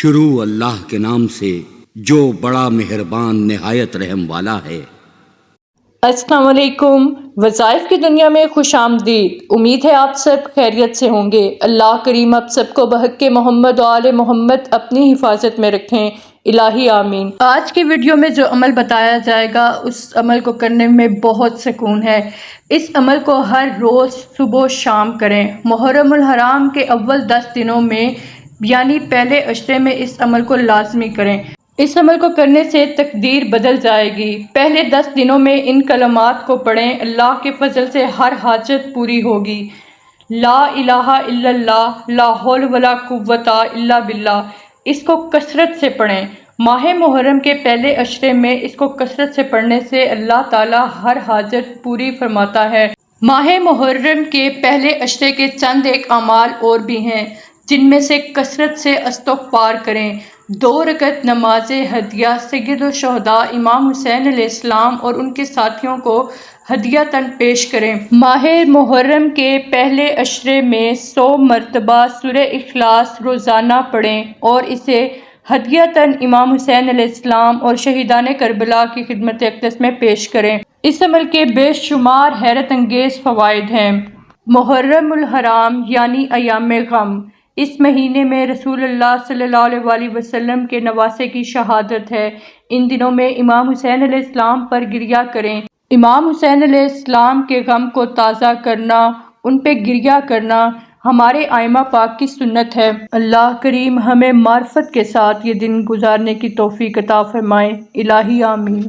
شروع اللہ کے نام سے جو بڑا مہربان نہایت رحم والا ہے۔ السلام علیکم۔ وظائف کی دنیا میں خوش آمدید۔ امید ہے آپ سب خیریت سے ہوں گے۔ اللہ کریم آپ سب کو بحق محمد و آل محمد اپنی حفاظت میں رکھیں، الہی آمین۔ آج کی ویڈیو میں جو عمل بتایا جائے گا اس عمل کو کرنے میں بہت سکون ہے۔ اس عمل کو ہر روز صبح و شام کریں۔ محرم الحرام کے اول 10 دنوں میں یعنی پہلے عشرے میں اس عمل کو لازمی کریں۔ اس عمل کو کرنے سے تقدیر بدل جائے گی۔ پہلے 10 دنوں میں ان کلمات کو پڑھیں، اللہ کے فضل سے ہر حاجت پوری ہوگی۔ لا الہ الا اللہ، لا حول ولا قوت الا باللہ۔ اس کو کثرت سے پڑھیں۔ ماہ محرم کے پہلے عشرے میں اس کو کثرت سے پڑھنے سے اللہ تعالیٰ ہر حاجت پوری فرماتا ہے۔ ماہ محرم کے پہلے عشرے کے چند ایک اعمال اور بھی ہیں جن میں سے کثرت سے استغفار کریں، 2 رکعت نماز ہدیہ سید الشہداء امام حسین علیہ السلام اور ان کے ساتھیوں کو ہدیۃً پیش کریں۔ ماہ محرم کے پہلے عشرے میں 100 مرتبہ سورہ اخلاص روزانہ پڑھیں اور اسے ہدیۃً امام حسین علیہ السلام اور شہیدان کربلا کی خدمت اقدس میں پیش کریں۔ اس عمل کے بے شمار حیرت انگیز فوائد ہیں۔ محرم الحرام یعنی ایام غم۔ اس مہینے میں رسول اللہ صلی اللہ علیہ وسلم کے نواسے کی شہادت ہے۔ ان دنوں میں امام حسین علیہ السلام پر گریہ کریں۔ امام حسین علیہ السلام کے غم کو تازہ کرنا، ان پہ گریہ کرنا ہمارے ائمہ پاک کی سنت ہے۔ اللہ کریم ہمیں معرفت کے ساتھ یہ دن گزارنے کی توفیق عطا فرمائے، الہی آمین۔